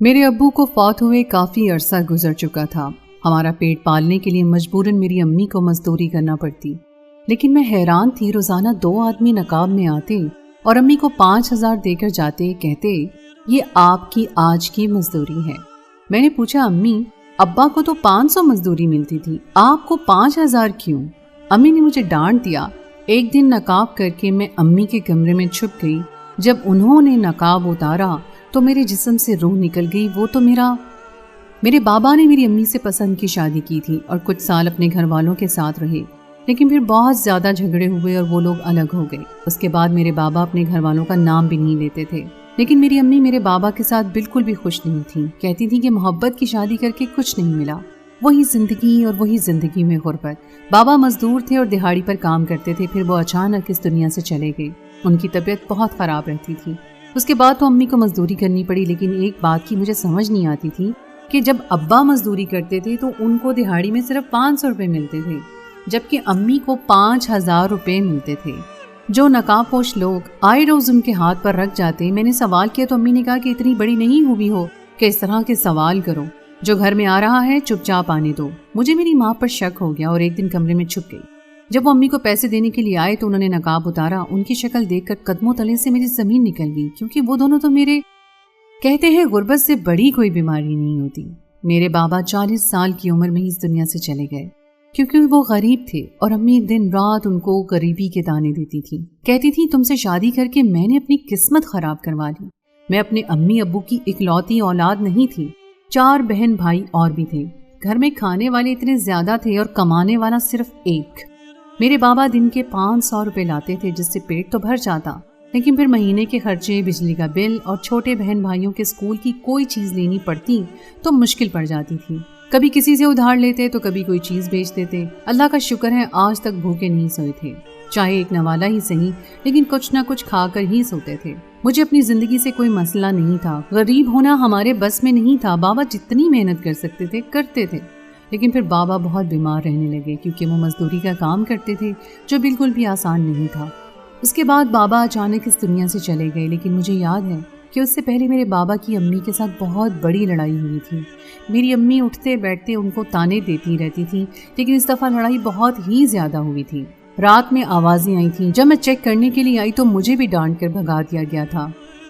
میرے ابو کو فوت ہوئے کافی عرصہ گزر چکا تھا۔ ہمارا پیٹ پالنے کے لیے مجبوراً میری امی کو مزدوری کرنا پڑتی، لیکن میں حیران تھی۔ روزانہ 2 آدمی نقاب میں آتے اور امی کو 5000 دے کر جاتے، کہتے یہ آپ کی آج کی مزدوری ہے۔ میں نے پوچھا امی، ابا کو تو 500 مزدوری ملتی تھی، آپ کو 5000 کیوں؟ امی نے مجھے ڈانٹ دیا۔ ایک دن نقاب کر کے میں امی کے کمرے میں چھپ گئی۔ جب انہوں نے نقاب اتارا تو میرے جسم سے روح نکل گئی۔ وہ تو میرے بابا نے میری امی سے پسند کی شادی کی تھی اور کچھ سال اپنے گھر والوں کے ساتھ رہے، لیکن پھر بہت زیادہ جھگڑے ہوئے اور وہ لوگ الگ ہو گئے۔ اس کے بعد میرے بابا اپنے گھر والوں کا نام بھی نہیں لیتے تھے، لیکن میری امی میرے بابا کے ساتھ بالکل بھی خوش نہیں تھی۔ کہتی تھی کہ محبت کی شادی کر کے کچھ نہیں ملا، وہی زندگی اور وہی زندگی میں غربت۔ بابا مزدور تھے اور دہاڑی پر کام کرتے تھے، پھر وہ اچانک اس دنیا سے چلے گئے۔ ان کی طبیعت بہت خراب رہتی تھی۔ اس کے بعد تو امی کو مزدوری کرنی پڑی، لیکن ایک بات کی مجھے سمجھ نہیں آتی تھی کہ جب ابا مزدوری کرتے تھے تو ان کو دہاڑی میں صرف 500 روپے ملتے تھے، جبکہ امی کو 5000 روپے ملتے تھے۔ جو نقاب پوش لوگ آئے روز ان کے ہاتھ پر رکھ جاتے۔ میں نے سوال کیا تو امی نے کہا کہ اتنی بڑی نہیں ہوئی ہو کہ اس طرح کے سوال کرو، جو گھر میں آ رہا ہے چپ چاپ آنے دو۔ مجھے میری ماں پر شک ہو گیا اور ایک دن کمرے میں چھپ گئی۔ جب وہ امی کو پیسے دینے کے لیے آئے تو انہوں نے نقاب اتارا۔ ان کی شکل دیکھ کر قدموں تلے سے میری زمین نکل گئی، کیونکہ وہ دونوں تو میرے کہتے ہیں غربت سے بڑی کوئی بیماری نہیں ہوتی۔ میرے بابا 40 سال کی عمر میں اس دنیا سے چلے گئے، کیونکہ وہ غریب تھے اور امی دن رات ان کو غریبی کے دانے دیتی تھی۔ کہتی تھی تم سے شادی کر کے میں نے اپنی قسمت خراب کروا لی۔ میں اپنے امی ابو کی اکلوتی اولاد نہیں تھی، 4 بہن بھائی اور بھی تھے۔ گھر میں کھانے والے اتنے زیادہ تھے اور کمانے والا صرف ایک۔ میرے بابا دن کے 500 روپے لاتے تھے، جس سے پیٹ تو بھر جاتا، لیکن پھر مہینے کے خرچے، بجلی کا بل اور چھوٹے بہن بھائیوں کے اسکول کی کوئی چیز لینی پڑتی تو مشکل پڑ جاتی تھی۔ کبھی کسی سے ادھار لیتے تو کبھی کوئی چیز بیچ دیتے۔ اللہ کا شکر ہے آج تک بھوکے نہیں سوئے تھے، چاہے ایک نوالا ہی صحیح، لیکن کچھ نہ کچھ کھا کر ہی سوتے تھے۔ مجھے اپنی زندگی سے کوئی مسئلہ نہیں تھا، غریب ہونا ہمارے بس میں نہیں تھا۔ بابا جتنی محنت کر سکتے تھے کرتے تھے، لیکن پھر بابا بہت بیمار رہنے لگے، کیونکہ وہ مزدوری کا کام کرتے تھے جو بالکل بھی آسان نہیں تھا۔ اس کے بعد بابا اچانک اس دنیا سے چلے گئے، لیکن مجھے یاد ہے کہ اس سے پہلے میرے بابا کی امی کے ساتھ بہت بڑی لڑائی ہوئی تھی۔ میری امی اٹھتے بیٹھتے ان کو تانے دیتی رہتی تھی، لیکن اس دفعہ لڑائی بہت ہی زیادہ ہوئی تھی۔ رات میں آوازیں آئی تھیں۔ جب میں چیک کرنے کے لیے آئی تو مجھے بھی ڈانٹ کر بھگا دیا گیا تھا۔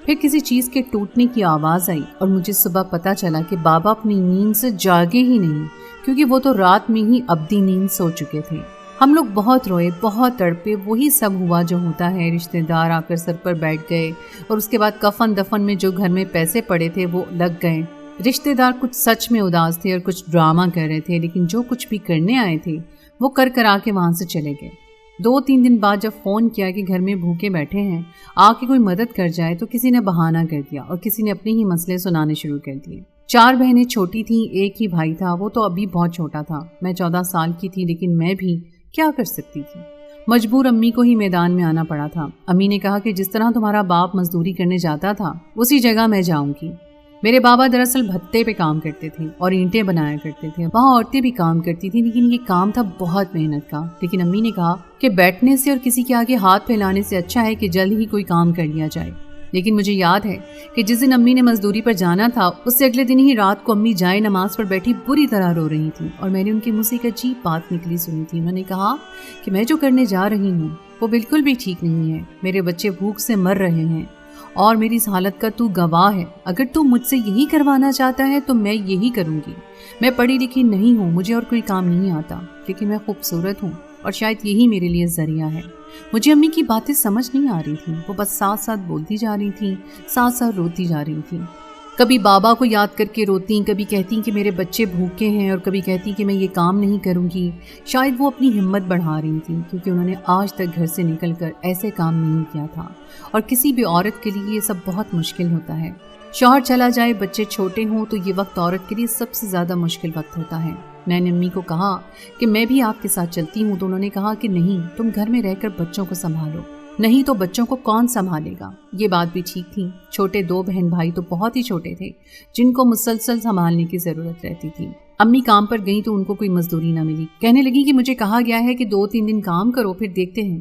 پھر کسی چیز کے ٹوٹنے کی آواز آئی اور مجھے صبح پتہ چلا کہ بابا اپنی نیند سے جاگے ہی نہیں، کیونکہ وہ تو رات میں ہی ابدی نیند سو چکے تھے۔ ہم لوگ بہت روئے، بہت تڑپے۔ وہی سب ہوا جو ہوتا ہے، رشتہ دار آ کر سر پر بیٹھ گئے اور اس کے بعد کفن دفن میں جو گھر میں پیسے پڑے تھے وہ لگ گئے۔ رشتہ دار کچھ سچ میں اداس تھے اور کچھ ڈرامہ کر رہے تھے، لیکن جو کچھ بھی کرنے آئے تھے وہ کر آ کے وہاں سے چلے گئے۔ 2-3 دن بعد جب فون کیا کہ گھر میں بھوکے بیٹھے ہیں، آ کے کوئی مدد کر جائے، تو کسی نے بہانہ کر دیا اور کسی نے اپنے ہی مسئلے سنانے شروع کر دیے۔ 4 بہنیں چھوٹی تھیں، ایک ہی بھائی تھا، وہ تو ابھی بہت چھوٹا تھا۔ میں 14 سال کی تھی، لیکن میں بھی کیا کر سکتی تھی؟ مجبور امی کو ہی میدان میں آنا پڑا تھا۔ امی نے کہا کہ جس طرح تمہارا باپ مزدوری کرنے جاتا تھا اسی جگہ میں جاؤں گی۔ میرے بابا دراصل بھتے پہ کام کرتے تھے اور اینٹیں بنایا کرتے تھے۔ وہاں عورتیں بھی کام کرتی تھیں، لیکن یہ کام تھا بہت محنت کا۔ لیکن امی نے کہا کہ بیٹھنے سے اور کسی کے آگے ہاتھ پھیلانے سے اچھا ہے کہ جلد ہی کوئی کام کر لیا جائے۔ لیکن مجھے یاد ہے کہ جس دن امی نے مزدوری پر جانا تھا، اس سے اگلے دن ہی رات کو امی جائے نماز پر بیٹھی بری طرح رو رہی تھی، اور میں نے ان کے منہ سے ایک عجیب بات نکلی سنی تھی۔ انہوں نے کہا کہ میں جو کرنے جا رہی ہوں وہ بالکل بھی ٹھیک نہیں ہے، میرے بچے بھوک سے مر رہے ہیں اور میری اس حالت کا تو گواہ ہے۔ اگر تو مجھ سے یہی کروانا چاہتا ہے تو میں یہی کروں گی۔ میں پڑھی لکھی نہیں ہوں، مجھے اور کوئی کام نہیں آتا، لیکن میں خوبصورت ہوں اور شاید یہی میرے لیے ذریعہ ہے۔ مجھے امی کی باتیں سمجھ نہیں آ رہی تھیں، وہ بس ساتھ ساتھ بولتی جا رہی تھیں، ساتھ ساتھ روتی جا رہی تھیں۔ کبھی بابا کو یاد کر کے روتی، کبھی کہتی کہ میرے بچے بھوکے ہیں، اور کبھی کہتی کہ میں یہ کام نہیں کروں گی۔ شاید وہ اپنی ہمت بڑھا رہی تھیں، کیونکہ انہوں نے آج تک گھر سے نکل کر ایسے کام نہیں کیا تھا، اور کسی بھی عورت کے لیے یہ سب بہت مشکل ہوتا ہے۔ شوہر چلا جائے، بچے چھوٹے ہوں تو یہ وقت عورت کے لیے سب سے زیادہ مشکل وقت ہوتا ہے۔ میں نے امی کو کہا کہ میں بھی آپ کے ساتھ چلتی ہوں، تو انہوں نے کہا کہ نہیں، تم گھر میں رہ کر بچوں کو سنبھالو، نہیں تو بچوں کو کون سنبھالے گا۔ یہ بات بھی ٹھیک تھی، چھوٹے 2 بہن بھائی تو بہت ہی چھوٹے تھے، جن کو مسلسل سنبھالنے کی ضرورت رہتی تھی۔ امی کام پر گئیں تو ان کو کوئی مزدوری نہ ملی۔ کہنے لگی کہ مجھے کہا گیا ہے کہ 2-3 دن کام کرو، پھر دیکھتے ہیں۔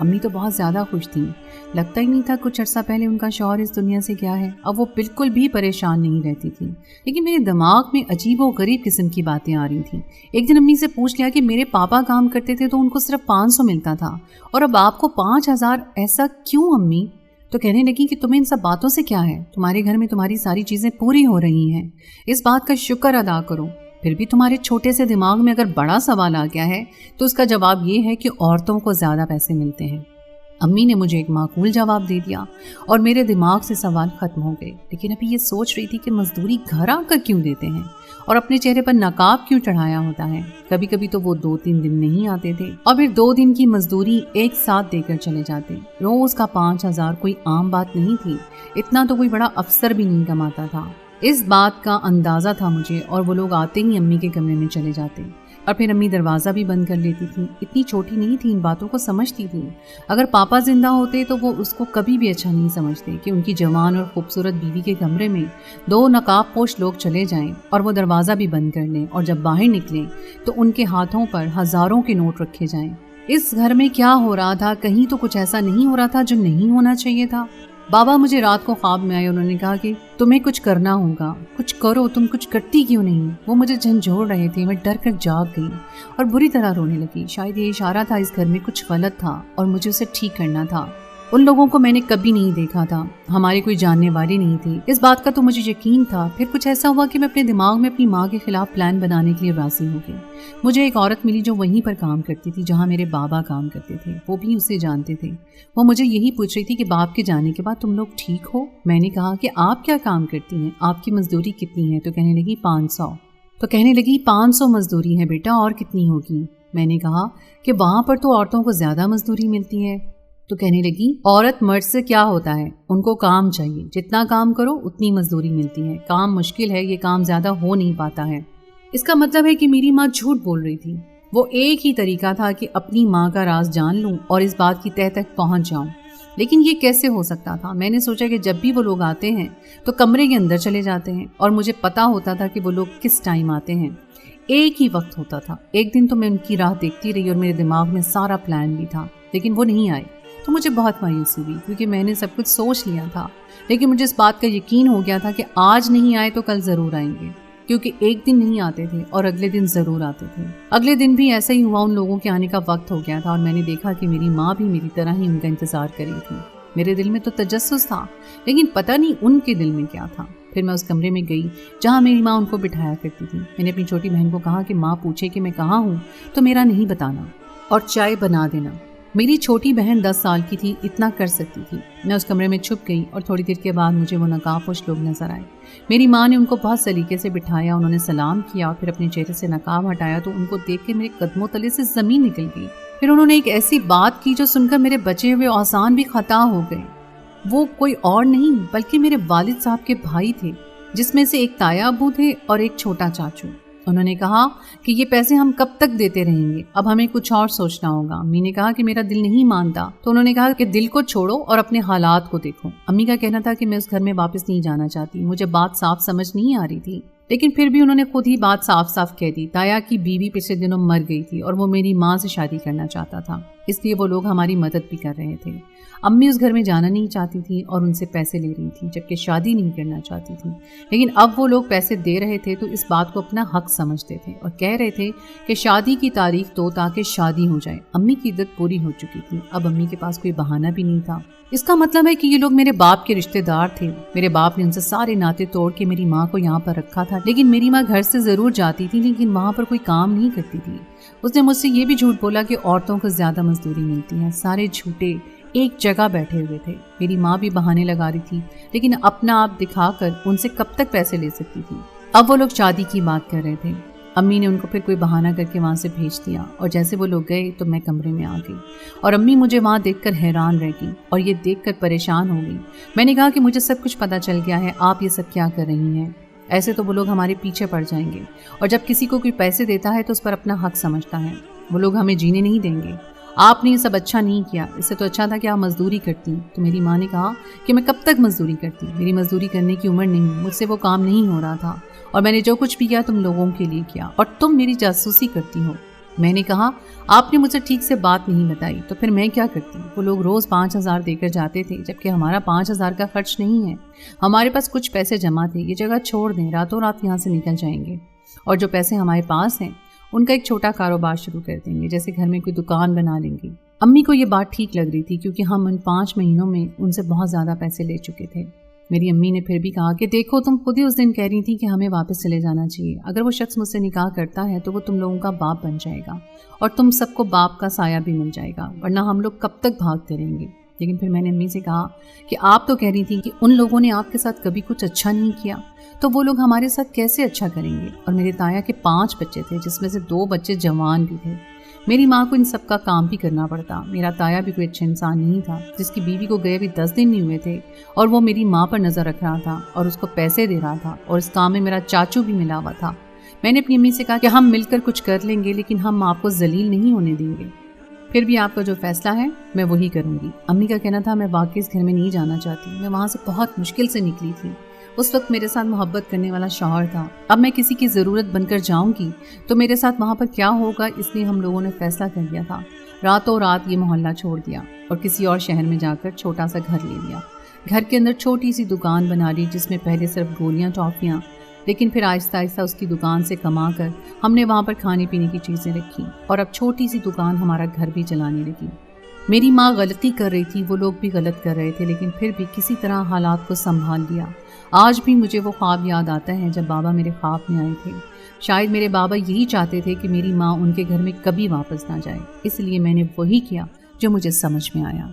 امی تو بہت زیادہ خوش تھیں، لگتا ہی نہیں تھا کچھ عرصہ پہلے ان کا شوہر اس دنیا سے گیا ہے۔ اب وہ بالکل بھی پریشان نہیں رہتی تھی، لیکن میرے دماغ میں عجیب و غریب قسم کی باتیں آ رہی تھیں۔ ایک دن امی سے پوچھ لیا کہ میرے پاپا کام کرتے تھے تو ان کو صرف 500 ملتا تھا، اور اب آپ کو 5000، ایسا کیوں امی؟ تو کہنے لگی کہ تمہیں ان سب باتوں سے کیا ہے، تمہارے گھر میں تمہاری ساری چیزیں پوری ہو رہی ہیں، اس بات کا شکر ادا کرو۔ پھر بھی تمہارے چھوٹے سے دماغ میں اگر بڑا سوال آ گیا ہے تو اس کا جواب یہ ہے کہ عورتوں کو زیادہ پیسے ملتے ہیں۔ امی نے مجھے ایک معقول جواب دے دیا اور میرے دماغ سے سوال ختم ہو گئے، لیکن ابھی یہ سوچ رہی تھی کہ مزدوری گھر آ کر کیوں دیتے ہیں اور اپنے چہرے پر نقاب کیوں چڑھایا ہوتا ہے۔ کبھی کبھی تو وہ 2-3 دن نہیں آتے تھے اور پھر 2 دن کی مزدوری ایک ساتھ دے کر چلے جاتے۔ روز کا 5000 کوئی عام بات نہیں تھی، اتنا تو کوئی بڑا افسر بھی نہیں کماتا تھا۔ اس بات کا اندازہ تھا مجھے، اور وہ لوگ آتے ہی امی کے کمرے میں چلے جاتے اور پھر امی دروازہ بھی بند کر لیتی تھی۔ اتنی چھوٹی نہیں تھی، ان باتوں کو سمجھتی تھی۔ اگر پاپا زندہ ہوتے تو وہ اس کو کبھی بھی اچھا نہیں سمجھتے کہ ان کی جوان اور خوبصورت بیوی کے کمرے میں 2 نقاب پوش لوگ چلے جائیں اور وہ دروازہ بھی بند کر لیں، اور جب باہر نکلیں تو ان کے ہاتھوں پر ہزاروں کے نوٹ رکھے جائیں۔ اس گھر میں کیا ہو رہا تھا؟ کہیں تو کچھ ایسا نہیں ہو رہا تھا جو نہیں ہونا چاہیے تھا؟ بابا مجھے رات کو خواب میں آئے، انہوں نے کہا کہ تمہیں کچھ کرنا ہوگا، کچھ کرو، تم کچھ کرتی کیوں نہیں؟ وہ مجھے جھنجھوڑ رہے تھے، میں ڈر کر جاگ گئی اور بری طرح رونے لگی۔ شاید یہ اشارہ تھا اس گھر میں کچھ غلط تھا اور مجھے اسے ٹھیک کرنا تھا۔ ان لوگوں کو میں نے کبھی نہیں دیکھا تھا، ہمارے کوئی جاننے والے نہیں تھے، اس بات کا تو مجھے یقین تھا۔ پھر کچھ ایسا ہوا کہ میں اپنے دماغ میں اپنی ماں کے خلاف پلان بنانے کے لیے راضی ہو گئی۔ مجھے ایک عورت ملی جو وہیں پر کام کرتی تھی جہاں میرے بابا کام کرتے تھے، وہ بھی اسے جانتے تھے۔ وہ مجھے یہی پوچھ رہی تھی کہ باپ کے جانے کے بعد تم لوگ ٹھیک ہو؟ میں نے کہا کہ آپ کیا کام کرتی ہیں، آپ کی مزدوری کتنی ہے؟ تو کہنے لگی 500۔ تو کہنے لگی 500 مزدوری ہے بیٹا، اور کتنی ہوگی؟ میں نے کہا کہ وہاں پر تو عورتوں کو زیادہ مزدوری ملتی ہے۔ تو کہنے لگی عورت مرد سے کیا ہوتا ہے، ان کو کام چاہیے، جتنا کام کرو اتنی مزدوری ملتی ہے، کام مشکل ہے، یہ کام زیادہ ہو نہیں پاتا ہے۔ اس کا مطلب ہے کہ میری ماں جھوٹ بول رہی تھی۔ وہ ایک ہی طریقہ تھا کہ اپنی ماں کا راز جان لوں اور اس بات کی تہ تک پہنچ جاؤں، لیکن یہ کیسے ہو سکتا تھا؟ میں نے سوچا کہ جب بھی وہ لوگ آتے ہیں تو کمرے کے اندر چلے جاتے ہیں، اور مجھے پتا ہوتا تھا کہ وہ لوگ کس ٹائم آتے ہیں، ایک ہی وقت ہوتا تھا۔ ایک دن تو میں ان کی راہ دیکھتی رہی اور میرے دماغ میں سارا پلان بھی تھا، لیکن وہ نہیں آئے تو مجھے بہت مایوسی ہوئی، کیونکہ میں نے سب کچھ سوچ لیا تھا۔ لیکن مجھے اس بات کا یقین ہو گیا تھا کہ آج نہیں آئے تو کل ضرور آئیں گے، کیونکہ ایک دن نہیں آتے تھے اور اگلے دن ضرور آتے تھے۔ اگلے دن بھی ایسا ہی ہوا، ان لوگوں کے آنے کا وقت ہو گیا تھا اور میں نے دیکھا کہ میری ماں بھی میری طرح ہی ان کا انتظار کر رہی تھی۔ میرے دل میں تو تجسس تھا، لیکن پتہ نہیں ان کے دل میں کیا تھا۔ پھر میں اس کمرے میں گئی جہاں میری ماں ان کو بٹھایا کرتی تھی۔ میں نے اپنی چھوٹی بہن کو کہا کہ ماں پوچھے کہ میں کہاں ہوں تو میرا نہیں بتانا اور چائے بنا دینا۔ میری چھوٹی بہن 10 سال کی تھی، اتنا کر سکتی تھی۔ میں اس کمرے میں چھپ گئی اور تھوڑی دیر کے بعد مجھے وہ نقاب پوش لوگ نظر آئے۔ میری ماں نے ان کو بہت سلیقے سے بٹھایا، انہوں نے سلام کیا اور پھر اپنے چہرے سے نقاب ہٹایا تو ان کو دیکھ کے میرے قدموں تلے سے زمین نکل گئی۔ پھر انہوں نے ایک ایسی بات کی جو سن کر میرے بچے ہوئے اوزان بھی خطا ہو گئے۔ وہ کوئی اور نہیں بلکہ میرے والد صاحب کے بھائی تھے، جس میں سے ایک تایا ابو تھے اور ایک چھوٹا چاچو۔ انہوں نے کہا کہ یہ پیسے ہم کب تک دیتے رہیں گے، اب ہمیں کچھ اور سوچنا ہوگا۔ امی نے کہا کہ میرا دل نہیں مانتا، تو انہوں نے کہا کہ دل کو چھوڑو اور اپنے حالات کو دیکھو۔ امی کا کہنا تھا کہ میں اس گھر میں واپس نہیں جانا چاہتی۔ مجھے بات صاف سمجھ نہیں آ رہی تھی، لیکن پھر بھی انہوں نے خود ہی بات صاف صاف کہہ دی۔ تایا کی بیوی پچھلے دنوں مر گئی تھی اور وہ میری ماں سے شادی کرنا چاہتا تھا، اس لیے وہ لوگ ہماری مدد بھی کر رہے تھے۔ امی اس گھر میں جانا نہیں چاہتی تھی اور ان سے پیسے لے رہی تھی، جبکہ شادی نہیں کرنا چاہتی تھی، لیکن اب وہ لوگ پیسے دے رہے تھے تو اس بات کو اپنا حق سمجھتے تھے اور کہہ رہے تھے کہ شادی کی تاریخ دو تاکہ شادی ہو جائے۔ امی کی عدت پوری ہو چکی تھی، اب امی کے پاس کوئی بہانہ بھی نہیں تھا۔ اس کا مطلب ہے کہ یہ لوگ میرے باپ کے رشتہ دار تھے۔ میرے باپ نے ان سے سارے ناطے توڑ کے میری ماں کو یہاں پر رکھا تھا، لیکن میری ماں گھر سے ضرور جاتی تھی لیکن وہاں پر کوئی کام نہیں کرتی تھی۔ اس نے مجھ سے یہ بھی جھوٹ بولا کہ عورتوں کو زیادہ مزدوری ملتی ہے۔ سارے جھوٹے ایک جگہ بیٹھے ہوئے تھے۔ میری ماں بھی بہانے لگا رہی تھی، لیکن اپنا آپ دکھا کر ان سے کب تک پیسے لے سکتی تھی۔ اب وہ لوگ شادی کی بات کر رہے تھے۔ امی نے ان کو پھر کوئی بہانہ کر کے وہاں سے بھیج دیا اور جیسے وہ لوگ گئے تو میں کمرے میں آ گئی اور امی مجھے وہاں دیکھ کر حیران رہ گئی اور یہ دیکھ کر پریشان ہو گئی۔ میں نے کہا کہ مجھے سب کچھ پتہ چل گیا ہے، آپ یہ سب کیا کر رہی ہیں؟ ایسے تو وہ لوگ ہمارے پیچھے پڑ جائیں گے، اور جب کسی کو کوئی پیسے دیتا ہے تو اس پر اپنا حق سمجھتا ہے۔ وہ لوگ ہمیں جینے نہیں دیں گے۔ آپ نے یہ سب اچھا نہیں کیا، اس سے تو اچھا تھا کہ آپ مزدوری کرتی۔ تو میری ماں نے کہا کہ میں کب تک مزدوری کرتی، میری مزدوری کرنے کی عمر نہیں، مجھ سے وہ کام نہیں ہو رہا تھا، اور میں نے جو کچھ بھی کیا تم لوگوں کے لیے کیا، اور تم میری جاسوسی کرتی ہو۔ میں نے کہا آپ نے مجھے ٹھیک سے بات نہیں بتائی تو پھر میں کیا کرتی؟ وہ لوگ روز 5,000 دے کر جاتے تھے جبکہ ہمارا 5,000 کا خرچ نہیں ہے. ہمارے پاس کچھ پیسے جمع تھے. یہ جگہ چھوڑ دیں, راتوں رات یہاں سے نکل جائیں گے اور جو پیسے ہمارے پاس ہیں ان کا ایک چھوٹا کاروبار شروع کر دیں گے, جیسے گھر میں کوئی دکان بنا لیں گے. امی کو یہ بات ٹھیک لگ رہی تھی کیونکہ ہم ان 5 مہینوں میں ان سے بہت زیادہ پیسے لے چکے تھے. میری امی نے پھر بھی کہا کہ دیکھو تم خود ہی اس دن کہہ رہی تھی کہ ہمیں واپس چلے جانا چاہیے. اگر وہ شخص مجھ سے نکاح کرتا ہے تو وہ تم لوگوں کا باپ بن جائے گا اور تم سب کو باپ کا سایہ بھی مل جائے گا, ورنہ ہم لوگ کب تک بھاگتے رہیں گے. لیکن پھر میں نے امی سے کہا کہ آپ تو کہہ رہی تھیں کہ ان لوگوں نے آپ کے ساتھ کبھی کچھ اچھا نہیں کیا, تو وہ لوگ ہمارے ساتھ کیسے اچھا کریں گے؟ اور میرے تایا کے 5 بچے تھے جس میں سے 2 بچے جوان بھی تھے. میری ماں کو ان سب کا کام بھی کرنا پڑتا. میرا تایا بھی کوئی اچھا انسان نہیں تھا جس کی بیوی کو گئے بھی 10 دن نہیں ہوئے تھے اور وہ میری ماں پر نظر رکھ رہا تھا اور اس کو پیسے دے رہا تھا, اور اس کام میں میرا چاچو بھی ملا ہوا تھا. میں نے اپنی امی سے کہا کہ ہم مل کر کچھ کر لیں گے لیکن ہم آپ کو ذلیل نہیں ہونے دیں گے. پھر بھی آپ کا جو فیصلہ ہے میں وہی کروں گی. امی کا کہنا تھا میں واقعی اس گھر میں نہیں جانا چاہتی. میں وہاں سے بہت مشکل سے نکلی تھی. اس وقت میرے ساتھ محبت کرنے والا شوہر تھا. اب میں کسی کی ضرورت بن کر جاؤں گی تو میرے ساتھ وہاں پر کیا ہوگا, اس لیے ہم لوگوں نے فیصلہ کر لیا تھا. راتوں رات یہ محلہ چھوڑ دیا اور کسی اور شہر میں جا کر چھوٹا سا گھر لے لیا. گھر کے اندر چھوٹی سی دکان بنا لی جس میں پہلے صرف گولیاں ٹافیاں, لیکن پھر آہستہ آہستہ اس کی دکان سے کما کر ہم نے وہاں پر کھانے پینے کی چیزیں رکھی اور اب چھوٹی سی دکان ہمارا گھر بھی چلانے لگی. میری ماں غلطی کر رہی تھی, وہ لوگ بھی غلط کر رہے تھے, لیکن پھر بھی کسی طرح حالات کو سنبھال لیا. آج بھی مجھے وہ خواب یاد آتا ہے جب بابا میرے خواب میں آئے تھے. شاید میرے بابا یہی چاہتے تھے کہ میری ماں ان کے گھر میں کبھی واپس نہ جائے, اس لیے میں نے وہی کیا جو مجھے سمجھ میں آیا.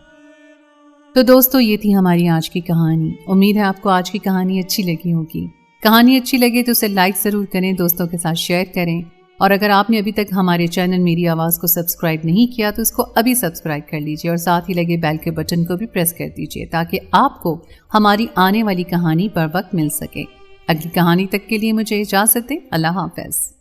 تو دوستو یہ تھی ہماری آج کی کہانی. امید ہے آپ کو آج کی کہانی اچھی لگی ہوگی. کہانی اچھی لگے تو اسے لائک ضرور کریں, دوستوں کے ساتھ شیئر کریں, اور اگر آپ نے ابھی تک ہمارے چینل میری آواز کو سبسکرائب نہیں کیا تو اس کو ابھی سبسکرائب کر لیجئے اور ساتھ ہی لگے بیل کے بٹن کو بھی پریس کر دیجئے تاکہ آپ کو ہماری آنے والی کہانی پر وقت مل سکے. اگلی کہانی تک کے لیے مجھے اجازت دیں. اللہ حافظ.